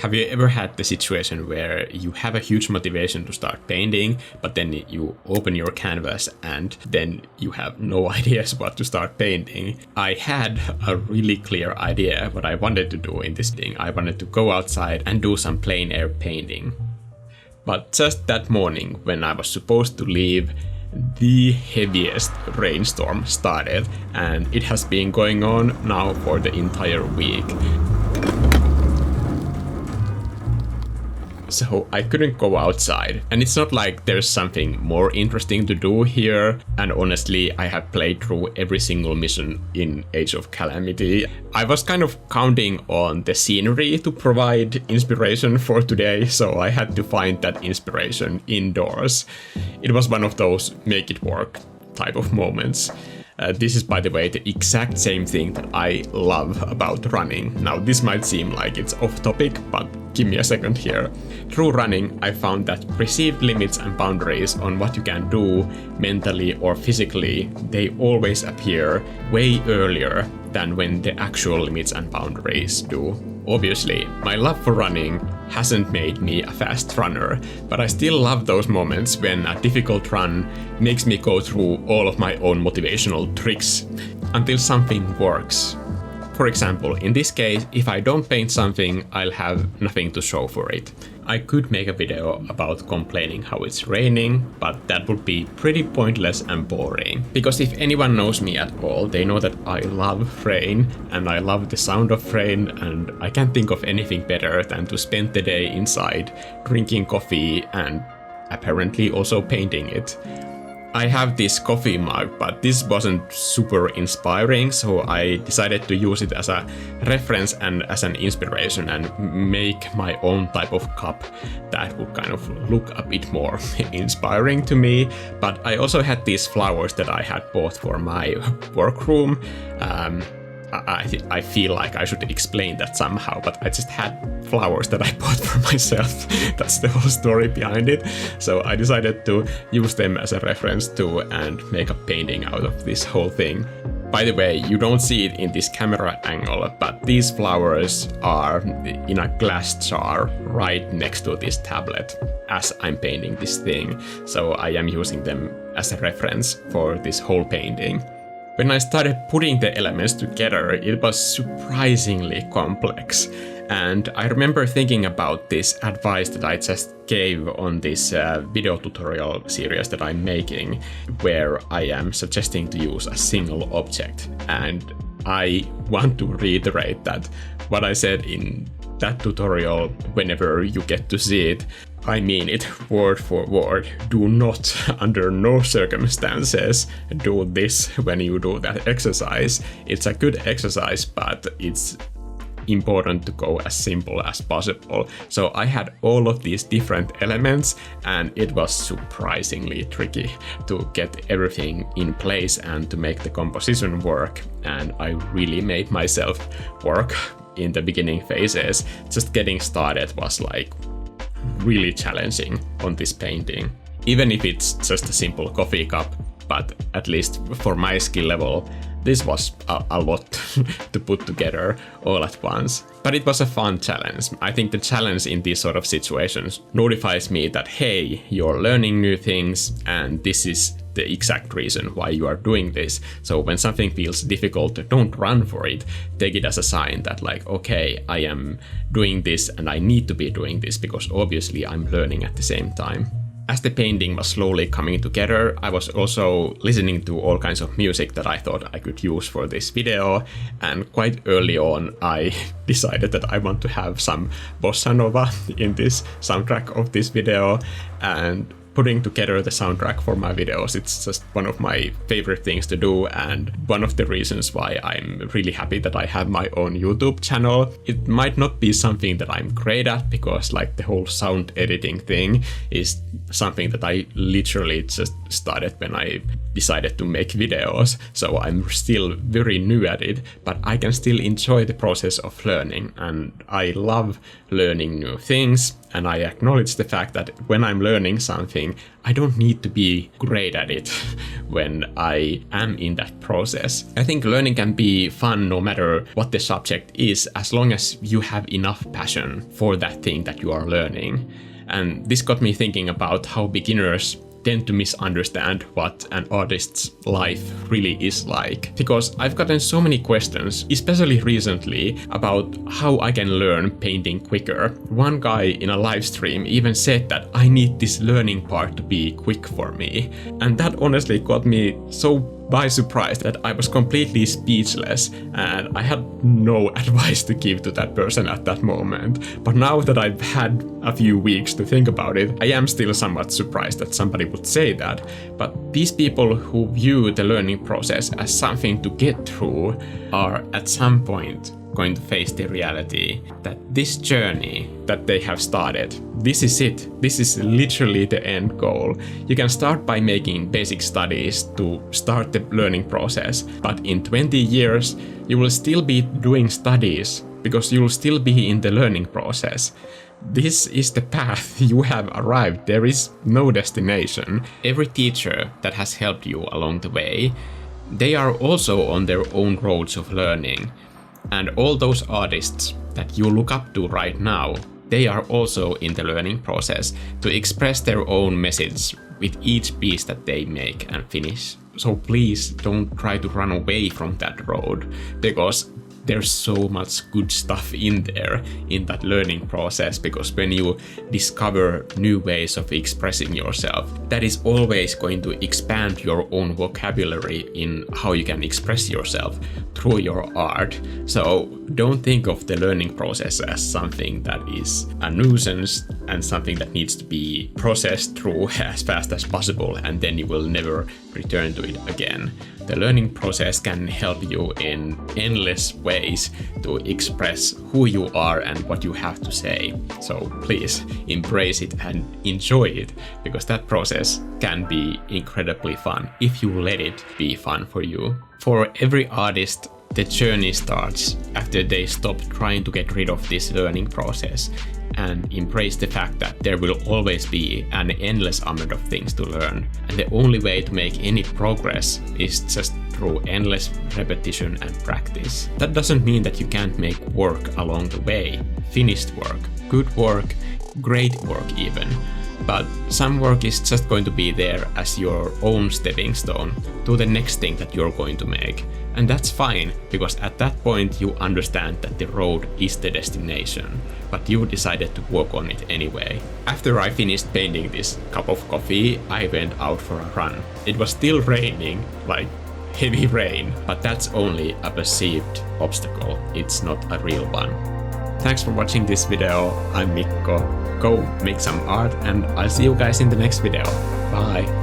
Have you ever had the situation where you have a huge motivation to start painting, but then you open your canvas and then you have no ideas what to start painting? I had a really clear idea what I wanted to do in this thing. I wanted to go outside and do some plein air painting. But just that morning, when I was supposed to leave, the heaviest rainstorm started, and it has been going on now for the entire week. So I couldn't go outside, and it's not like there's something more interesting to do here, and honestly I have played through every single mission in Age of Calamity. I was kind of counting on the scenery to provide inspiration for today, so I had to find that inspiration indoors. It was one of those make it work type of moments. This is, by the way, the exact same thing that I love about running. Now, this might seem like it's off topic, but give me a second here. Through running, I found that perceived limits and boundaries on what you can do mentally or physically, they always appear way earlier than when the actual limits and boundaries do. Obviously, my love for running hasn't made me a fast runner, but I still love those moments when a difficult run makes me go through all of my own motivational tricks until something works. For example, in this case, if I don't paint something, I'll have nothing to show for it. I could make a video about complaining how it's raining, but that would be pretty pointless and boring. Because if anyone knows me at all, they know that I love rain, and I love the sound of rain, and I can't think of anything better than to spend the day inside, drinking coffee, and apparently also painting it. I have this coffee mug, but this wasn't super inspiring, so I decided to use it as a reference and as an inspiration and make my own type of cup that would kind of look a bit more inspiring to me. But I also had these flowers that I had bought for my workroom. I feel like I should explain that somehow, but I just had flowers that I bought for myself. That's the whole story behind it. So I decided to use them as a reference too and make a painting out of this whole thing. By the way, you don't see it in this camera angle, but these flowers are in a glass jar right next to this tablet as I'm painting this thing. So I am using them as a reference for this whole painting. When I started putting the elements together, it was surprisingly complex. And I remember thinking about this advice that I just gave on this video tutorial series that I'm making, where I am suggesting to use a single object. And I want to reiterate that what I said in that tutorial, whenever you get to see it, I mean it word for word. Do not, under no circumstances, do this when you do that exercise. It's a good exercise, but it's important to go as simple as possible. So I had all of these different elements, and it was surprisingly tricky to get everything in place and to make the composition work. And I really made myself work in the beginning phases. Just getting started was like really challenging on this painting. Even if it's just a simple coffee cup, but at least for my skill level, this was a lot to put together all at once. But it was a fun challenge. I think the challenge in these sort of situations notifies me that, hey, you're learning new things, and this is the exact reason why you are doing this. So when something feels difficult, don't run for it. Take it as a sign that like, okay, I am doing this and I need to be doing this because obviously I'm learning at the same time. As the painting was slowly coming together, I was also listening to all kinds of music that I thought I could use for this video, and quite early on I decided that I want to have some bossa nova in this soundtrack of this video, and putting together the soundtrack for my videos, it's just one of my favorite things to do, and one of the reasons why I'm really happy that I have my own YouTube channel. It might not be something that I'm great at, because like the whole sound editing thing is something that I literally just started when I decided to make videos, so I'm still very new at it, but I can still enjoy the process of learning, and I love learning new things, and I acknowledge the fact that when I'm learning something, I don't need to be great at it when I am in that process. I think learning can be fun no matter what the subject is, as long as you have enough passion for that thing that you are learning. And this got me thinking about how beginners tend to misunderstand what an artist's life really is like. Because I've gotten so many questions, especially recently, about how I can learn painting quicker. One guy in a live stream even said that I need this learning part to be quick for me. And that honestly got me so by surprise that I was completely speechless, and I had no advice to give to that person at that moment. But now that I've had a few weeks to think about it, I am still somewhat surprised that somebody would say that. But these people who view the learning process as something to get through are at some point going to face the reality that this journey that they have started, this is it. This is literally the end goal. You can start by making basic studies to start the learning process, but in 20 years, you will still be doing studies because you will still be in the learning process. This is the path. You have arrived. There is no destination. Every teacher that has helped you along the way, they are also on their own roads of learning. And all those artists that you look up to right now, they are also in the learning process to express their own message with each piece that they make and finish. So please don't try to run away from that road, because there's so much good stuff in there in that learning process, because when you discover new ways of expressing yourself, that is always going to expand your own vocabulary in how you can express yourself through your art. So don't think of the learning process as something that is a nuisance and something that needs to be processed through as fast as possible, and then you will never return to it again. The learning process can help you in endless ways to express who you are and what you have to say. So please embrace it and enjoy it, because that process can be incredibly fun if you let it be fun for you. For every artist, the journey starts after they stop trying to get rid of this learning process and embrace the fact that there will always be an endless amount of things to learn. And the only way to make any progress is just through endless repetition and practice. That doesn't mean that you can't make work along the way. Finished work, good work, great work even. But some work is just going to be there as your own stepping stone to the next thing that you're going to make. And that's fine, because at that point you understand that the road is the destination, but you decided to walk on it anyway. After I finished painting this cup of coffee, I went out for a run. It was still raining, like heavy rain, but that's only a perceived obstacle. It's not a real one. Thanks for watching this video. I'm Mikko. Go make some art, and I'll see you guys in the next video. Bye!